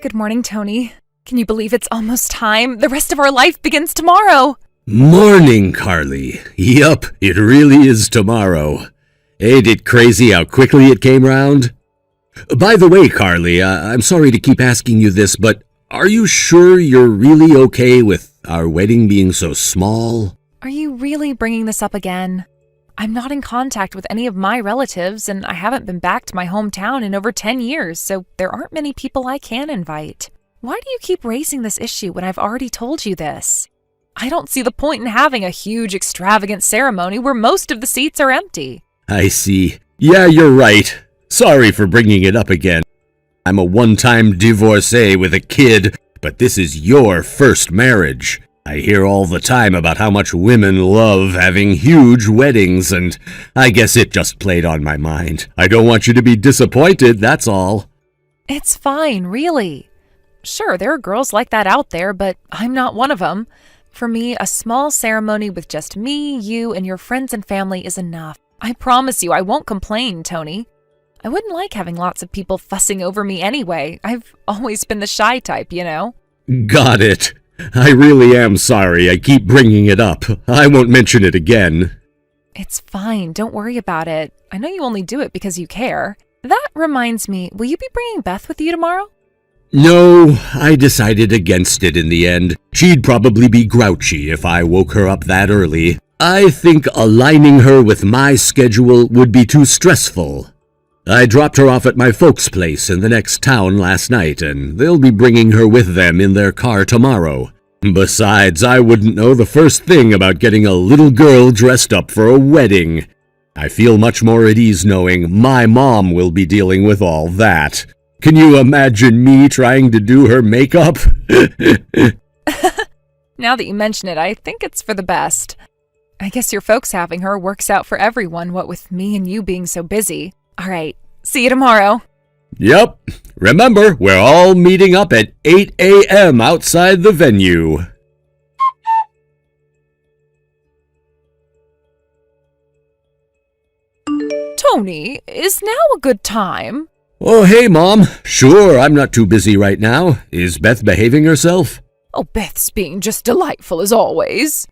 Good morning, Tony. Can you believe it's almost time? The rest of our life begins tomorrow. Morning, Carly. Yup, it really is tomorrow. Ain't it crazy how quickly it came round? By the way, Carly, I'm sorry to keep asking you this, but are you sure you're really okay with our wedding being so small? Are you really bringing this up again? I'm not in contact with any of my relatives, and I haven't been back to my hometown in over 10 years, so there aren't many people I can invite. Why do you keep raising this issue when I've already told you this? I don't see the point in having a huge, extravagant ceremony where most of the seats are empty. I see. Yeah, you're right. Sorry for bringing it up again. I'm a one-time divorcee with a kid, but this is your first marriage. I hear all the time about how much women love having huge weddings, and I guess it just played on my mind. I don't want you to be disappointed, that's all. It's fine, really. Sure, there are girls like that out there, but I'm not one of them. For me, a small ceremony with just me, you, and your friends and family is enough. I promise you I won't complain, Tony. I wouldn't like having lots of people fussing over me anyway. I've always been the shy type, you know? Got it. I really am sorry I keep bringing it up. I won't mention it again. It's fine. Don't worry about it. I know you only do it because you care. That reminds me, will you be bringing Beth with you tomorrow? No, I decided against it in the end. She'd probably be grouchy if I woke her up that early. I think aligning her with my schedule would be too stressful. I dropped her off at my folks' place in the next town last night, and they'll be bringing her with them in their car tomorrow. Besides, I wouldn't know the first thing about getting a little girl dressed up for a wedding. I feel much more at ease knowing my mom will be dealing with all that. Can you imagine me trying to do her makeup? Now that you mention it, I think it's for the best. I guess your folks having her works out for everyone, what with me and you being so busy. All right, see you tomorrow. Yep. Remember, we're all meeting up at 8 a.m. outside the venue. Tony, is now a good time? Oh, hey, Mom. Sure, I'm not too busy right now. Is Beth behaving herself? Oh, Beth's being just delightful as always.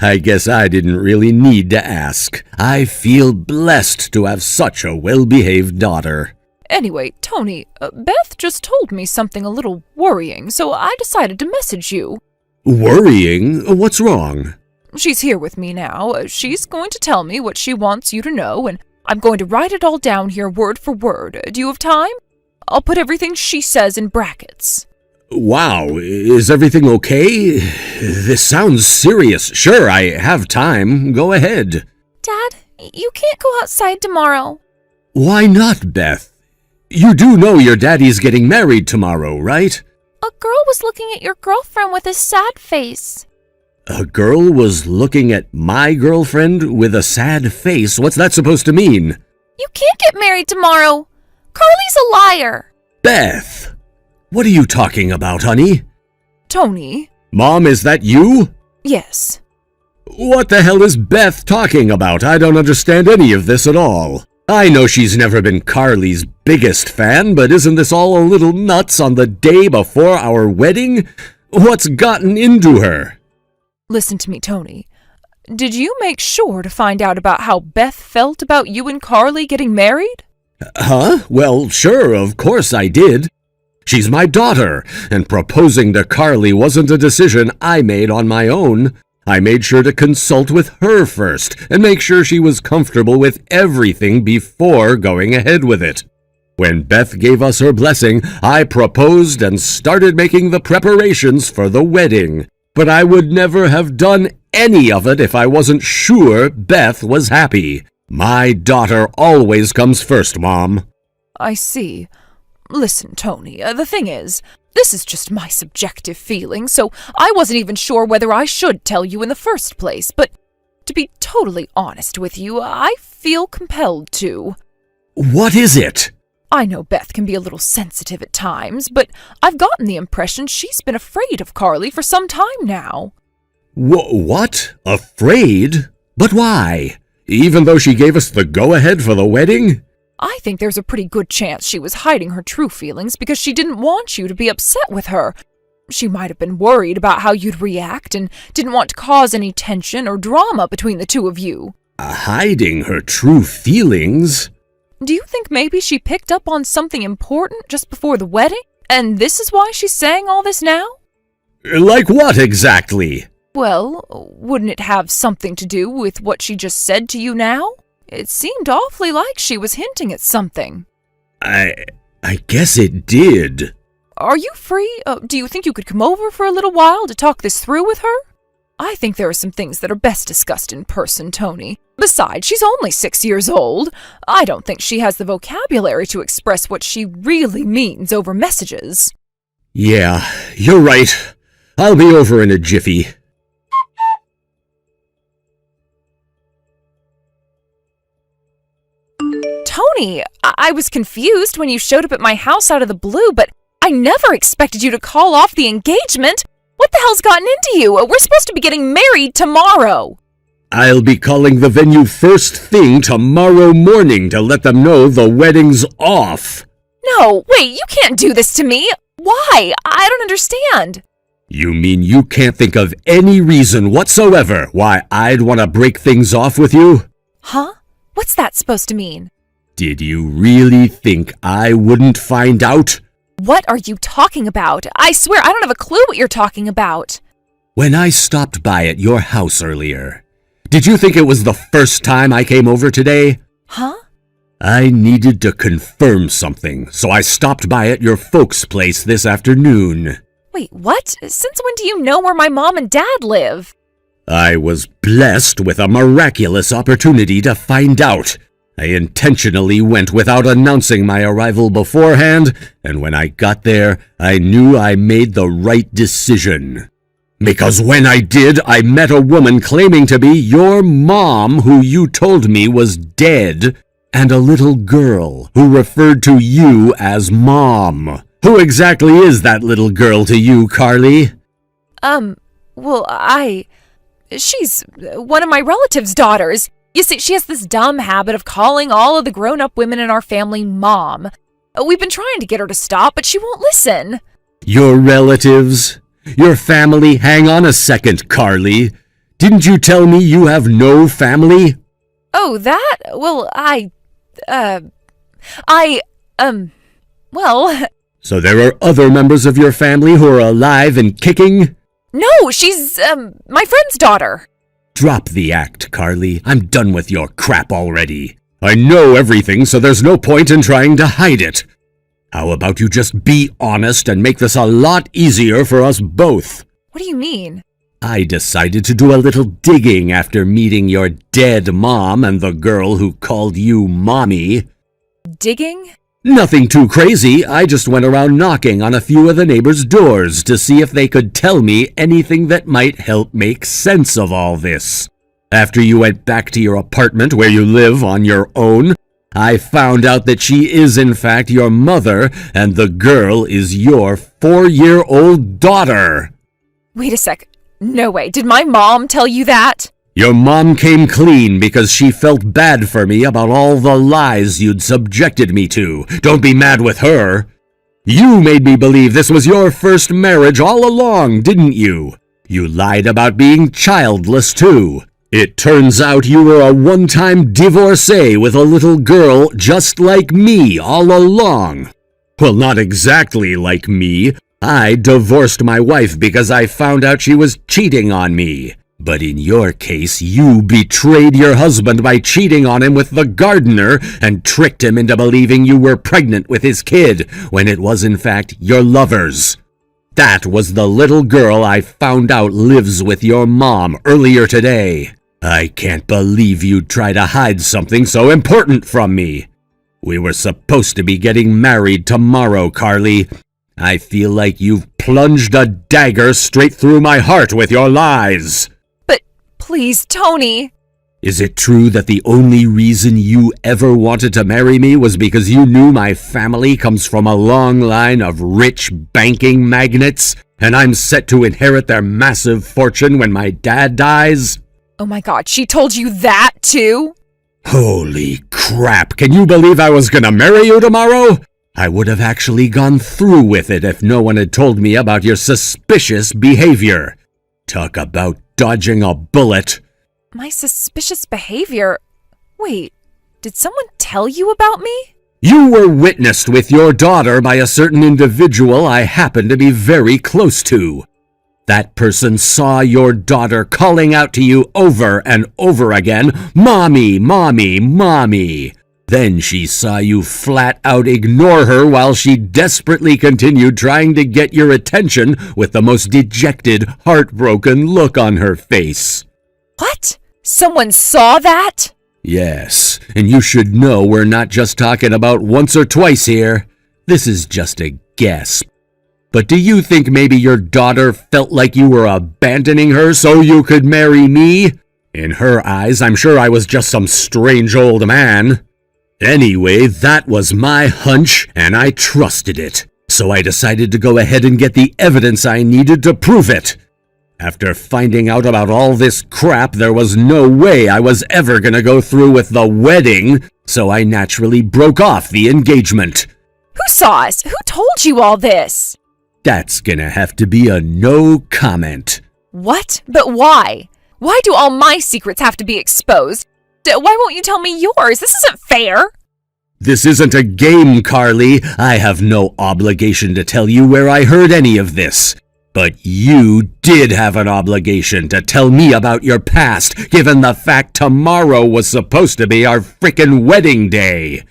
I guess I didn't really need to ask. I feel blessed to have such a well-behaved daughter. Anyway, Tony, Beth just told me something a little worrying, so I decided to message you. Worrying? What's wrong? She's here with me now. She's going to tell me what she wants you to know, and I'm going to write it all down here word for word. Do you have time? I'll put everything she says in brackets. Wow, is everything okay? This sounds serious. Sure, I have time. Go ahead. Dad, you can't go outside tomorrow. Why not, Beth? You do know your daddy's getting married tomorrow, right? A girl was looking at your girlfriend with a sad face. A girl was looking at my girlfriend with a sad face? What's that supposed to mean? You can't get married tomorrow. Carly's a liar. Beth! What are you talking about, honey? Tony? Mom, is that you? Yes. What the hell is Beth talking about? I don't understand any of this at all. I know she's never been Carly's biggest fan, but isn't this all a little nuts on the day before our wedding? What's gotten into her? Listen to me, Tony. Did you make sure to find out about how Beth felt about you and Carly getting married? Huh? Well, sure, of course I did. She's my daughter, and proposing to Carly wasn't a decision I made on my own. I made sure to consult with her first and make sure she was comfortable with everything before going ahead with it. When Beth gave us her blessing, I proposed and started making the preparations for the wedding. But I would never have done any of it if I wasn't sure Beth was happy. My daughter always comes first, Mom. I see. Listen, Tony, the thing is, this is just my subjective feeling, so I wasn't even sure whether I should tell you in the first place, but to be totally honest with you, I feel compelled to. What is it? I know Beth can be a little sensitive at times, but I've gotten the impression she's been afraid of Carly for some time now. What? Afraid? But why? Even though she gave us the go-ahead for the wedding? I think there's a pretty good chance she was hiding her true feelings because she didn't want you to be upset with her. She might have been worried about how you'd react and didn't want to cause any tension or drama between the two of you. Hiding her true feelings? Do you think maybe she picked up on something important just before the wedding? And this is why she's saying all this now? Like what exactly? Well, wouldn't it have something to do with what she just said to you now? It seemed awfully like she was hinting at something. I guess it did. Are you free? Do you think you could come over for a little while to talk this through with her? I think there are some things that are best discussed in person, Tony. Besides, she's only 6 years old. I don't think she has the vocabulary to express what she really means over messages. Yeah, you're right. I'll be over in a jiffy. Tony, I was confused when you showed up at my house out of the blue, but I never expected you to call off the engagement. What the hell's gotten into you? We're supposed to be getting married tomorrow. I'll be calling the venue first thing tomorrow morning to let them know the wedding's off. No, wait, you can't do this to me. Why? I don't understand. You mean you can't think of any reason whatsoever why I'd want to break things off with you? Huh? What's that supposed to mean? Did you really think I wouldn't find out? What are you talking about? I swear I don't have a clue what you're talking about. When I stopped by at your house earlier, did you think it was the first time I came over today? Huh? I needed to confirm something, so I stopped by at your folks' place this afternoon. Wait, what? Since when do you know where my mom and dad live? I was blessed with a miraculous opportunity to find out. I intentionally went without announcing my arrival beforehand, and when I got there, I knew I made the right decision. Because when I did, I met a woman claiming to be your mom who you told me was dead, and a little girl who referred to you as Mom. Who exactly is that little girl to you, Carly? She's one of my relatives' daughters. You see, she has this dumb habit of calling all of the grown-up women in our family Mom. We've been trying to get her to stop, but she won't listen. Your relatives? Your family? Hang on a second, Carly. Didn't you tell me you have no family? Oh, that? Well, So there are other members of your family who are alive and kicking? No, she's, my friend's daughter. Drop the act, Carly. I'm done with your crap already. I know everything, so there's no point in trying to hide it. How about you just be honest and make this a lot easier for us both? What do you mean? I decided to do a little digging after meeting your dead mom and the girl who called you Mommy. Digging? Nothing too crazy. I just went around knocking on a few of the neighbors' doors to see if they could tell me anything that might help make sense of all this. After you went back to your apartment where you live on your own, I found out that she is in fact your mother and the girl is your 4-year-old daughter. Wait a sec. No way. Did my mom tell you that? Your mom came clean because she felt bad for me about all the lies you'd subjected me to. Don't be mad with her. You made me believe this was your first marriage all along, didn't you? You lied about being childless, too. It turns out you were a one-time divorcee with a little girl just like me all along. Well, not exactly like me. I divorced my wife because I found out she was cheating on me. But in your case, you betrayed your husband by cheating on him with the gardener and tricked him into believing you were pregnant with his kid when it was in fact your lover's. That was the little girl I found out lives with your mom earlier today. I can't believe you'd try to hide something so important from me. We were supposed to be getting married tomorrow, Carly. I feel like you've plunged a dagger straight through my heart with your lies. Please, Tony. Is it true that the only reason you ever wanted to marry me was because you knew my family comes from a long line of rich banking magnates, and I'm set to inherit their massive fortune when my dad dies? Oh my God, she told you that too? Holy crap, can you believe I was gonna marry you tomorrow? I would have actually gone through with it if no one had told me about your suspicious behavior. Talk about dodging a bullet. My suspicious behavior? Wait, did someone tell you about me? You were witnessed with your daughter by a certain individual I happen to be very close to. That person saw your daughter calling out to you over and over again, "Mommy, Mommy, Mommy." Then she saw you flat out ignore her while she desperately continued trying to get your attention with the most dejected, heartbroken look on her face. What? Someone saw that? Yes, and you should know we're not just talking about once or twice here. This is just a guess. But do you think maybe your daughter felt like you were abandoning her so you could marry me? In her eyes, I'm sure I was just some strange old man. Anyway, that was my hunch, and I trusted it. So I decided to go ahead and get the evidence I needed to prove it. After finding out about all this crap, there was no way I was ever gonna go through with the wedding, so I naturally broke off the engagement. Who saw us? Who told you all this? That's gonna have to be a no comment. What? But why? Why do all my secrets have to be exposed? Why won't you tell me yours? This isn't fair. This isn't a game, Carly. I have no obligation to tell you where I heard any of this. But you did have an obligation to tell me about your past, given the fact tomorrow was supposed to be our frickin' wedding day.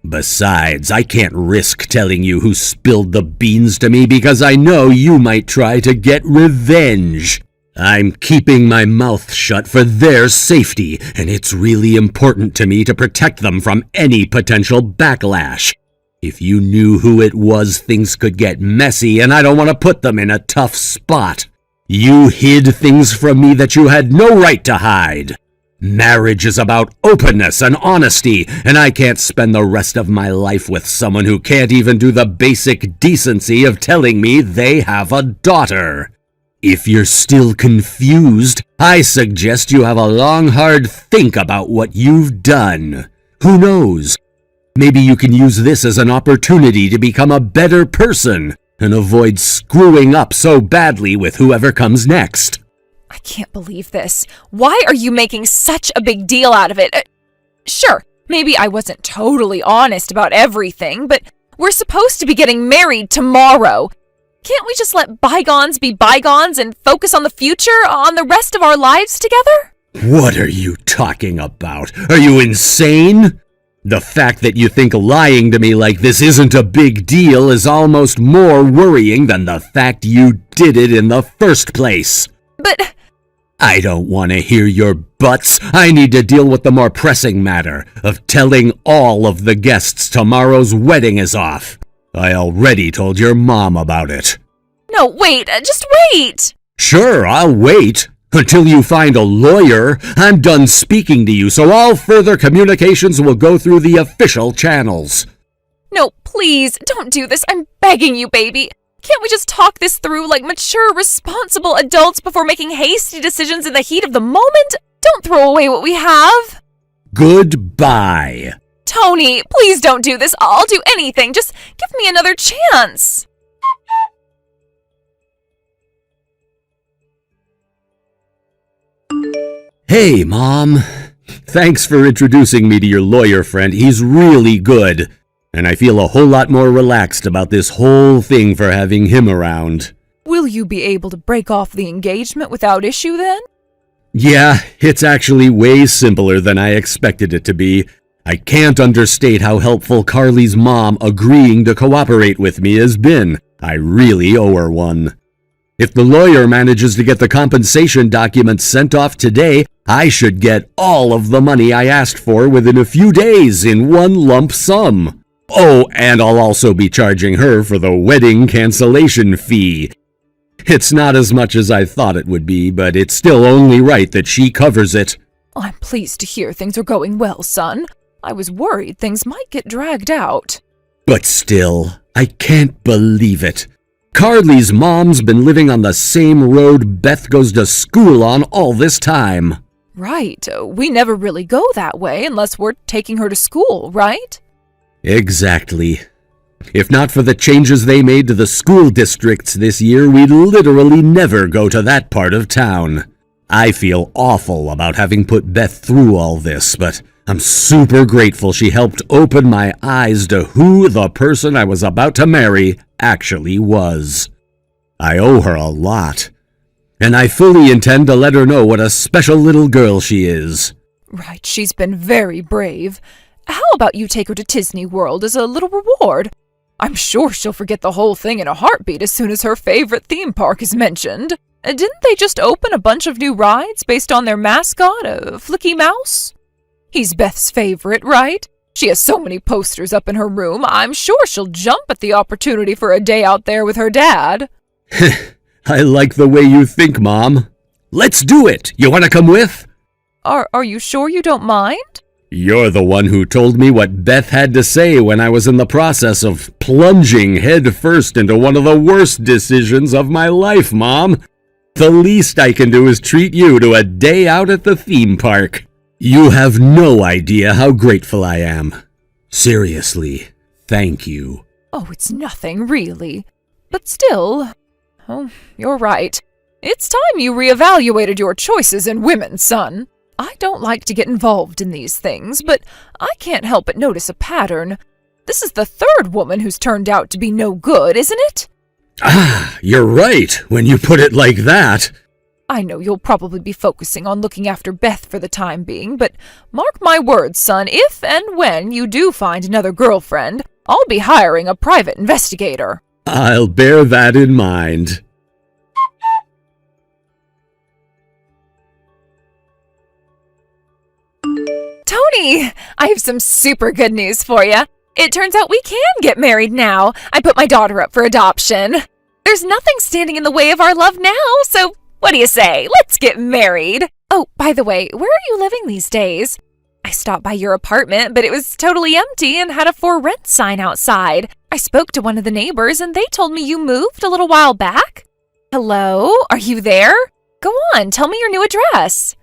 Besides, I can't risk telling you who spilled the beans to me because I know you might try to get revenge. I'm keeping my mouth shut for their safety, and it's really important to me to protect them from any potential backlash. If you knew who it was, things could get messy, and I don't want to put them in a tough spot. You hid things from me that you had no right to hide. Marriage is about openness and honesty, and I can't spend the rest of my life with someone who can't even do the basic decency of telling me they have a daughter. If you're still confused, I suggest you have a long, hard think about what you've done. Who knows? Maybe you can use this as an opportunity to become a better person and avoid screwing up so badly with whoever comes next. I can't believe this. Why are you making such a big deal out of it? Sure, maybe I wasn't totally honest about everything, but we're supposed to be getting married tomorrow. Can't we just let bygones be bygones and focus on the future, on the rest of our lives together? What are you talking about? Are you insane? The fact that you think lying to me like this isn't a big deal is almost more worrying than the fact you did it in the first place. But I don't want to hear your buts. I need to deal with the more pressing matter of telling all of the guests tomorrow's wedding is off. I already told your mom about it. no, wait, just wait. Sure, I'll wait. Until you find a lawyer. I'm done speaking to you, so all further communications will go through the official channels. No, please, don't do this. I'm begging you, baby. Can't we just talk this through like mature, responsible adults before making hasty decisions in the heat of the moment? Don't throw away what we have. Goodbye. Tony, please don't do this. I'll do anything. Just give me another chance. Hey, Mom. Thanks for introducing me to your lawyer friend. He's really good. And I feel a whole lot more relaxed about this whole thing for having him around. Will you be able to break off the engagement without issue then? Yeah, it's actually way simpler than I expected it to be. I can't understate how helpful Carly's mom agreeing to cooperate with me has been. I really owe her one. If the lawyer manages to get the compensation documents sent off today, I should get all of the money I asked for within a few days in one lump sum. Oh, and I'll also be charging her for the wedding cancellation fee. It's not as much as I thought it would be, but it's still only right that she covers it. I'm pleased to hear things are going well, son. I was worried things might get dragged out. But still, I can't believe it. Carly's mom's been living on the same road Beth goes to school on all this time. Right, we never really go that way unless we're taking her to school, right? Exactly. If not for the changes they made to the school districts this year, we'd literally never go to that part of town. I feel awful about having put Beth through all this, but I'm super grateful she helped open my eyes to who the person I was about to marry actually was. I owe her a lot, and I fully intend to let her know what a special little girl she is. Right, she's been very brave. How about you take her to Disney World as a little reward? I'm sure she'll forget the whole thing in a heartbeat as soon as her favorite theme park is mentioned. Didn't they just open a bunch of new rides based on their mascot, a Flicky Mouse? He's Beth's favorite, right? She has so many posters up in her room, I'm sure she'll jump at the opportunity for a day out there with her dad. I like the way you think, Mom. Let's do it! You want to come with? Are you sure you don't mind? You're the one who told me what Beth had to say when I was in the process of plunging headfirst into one of the worst decisions of my life, Mom. The least I can do is treat you to a day out at the theme park. You have no idea how grateful I am. Seriously, thank you. Oh, it's nothing, really. But still, you're right. It's time you reevaluated your choices in women, son. I don't like to get involved in these things, but I can't help but notice a pattern. This is the third woman who's turned out to be no good, isn't it? Ah, you're right, when you put it like that. I know you'll probably be focusing on looking after Beth for the time being, but mark my words, son, if and when you do find another girlfriend, I'll be hiring a private investigator. I'll bear that in mind. Tony, I have some super good news for you. It turns out we can get married now. I put my daughter up for adoption. There's nothing standing in the way of our love now, so what do you say? Let's get married. Oh, by the way, where are you living these days? I stopped by your apartment, but it was totally empty and had a for rent sign outside. I spoke to one of the neighbors and they told me you moved a little while back. Hello? Are you there? Go on, tell me your new address.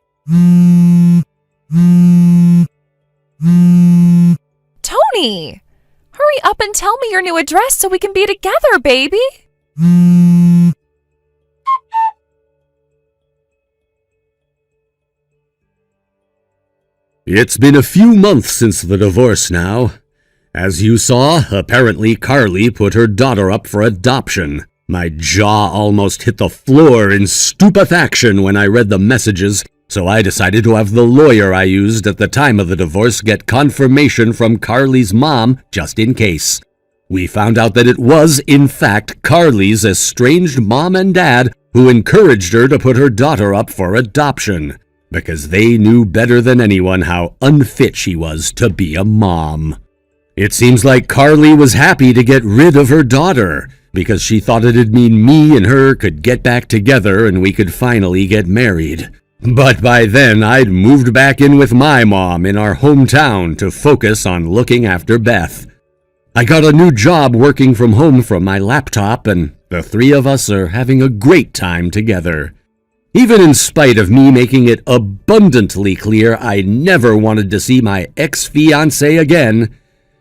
Tony! Hurry up and tell me your new address so we can be together, baby! It's been a few months since the divorce now. As you saw, apparently Carly put her daughter up for adoption. My jaw almost hit the floor in stupefaction when I read the messages, so I decided to have the lawyer I used at the time of the divorce get confirmation from Carly's mom, just in case. We found out that it was, in fact, Carly's estranged mom and dad who encouraged her to put her daughter up for adoption, because they knew better than anyone how unfit she was to be a mom. It seems like Carly was happy to get rid of her daughter, because she thought it'd mean me and her could get back together and we could finally get married. But by then, I'd moved back in with my mom in our hometown to focus on looking after Beth. I got a new job working from home from my laptop, and the three of us are having a great time together. Even in spite of me making it abundantly clear I never wanted to see my ex-fiancé again,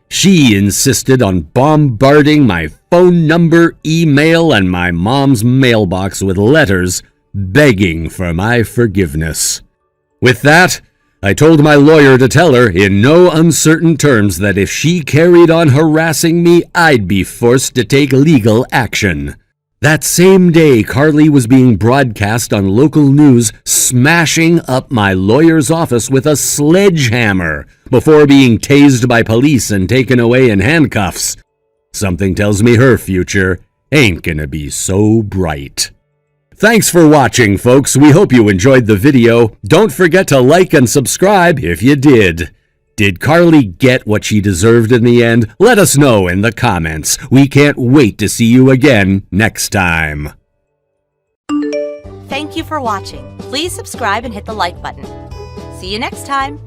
she insisted on bombarding my phone number, email, and my mom's mailbox with letters begging for my forgiveness. With that, I told my lawyer to tell her in no uncertain terms that if she carried on harassing me, I'd be forced to take legal action. That same day, Carly was being broadcast on local news, smashing up my lawyer's office with a sledgehammer before being tased by police and taken away in handcuffs. Something tells me her future ain't gonna be so bright. Thanks for watching, folks. We hope you enjoyed the video. Don't forget to like and subscribe if you did. Did Carly get what she deserved in the end? Let us know in the comments. We can't wait to see you again next time. Thank you for watching. Please subscribe and hit the like button. See you next time.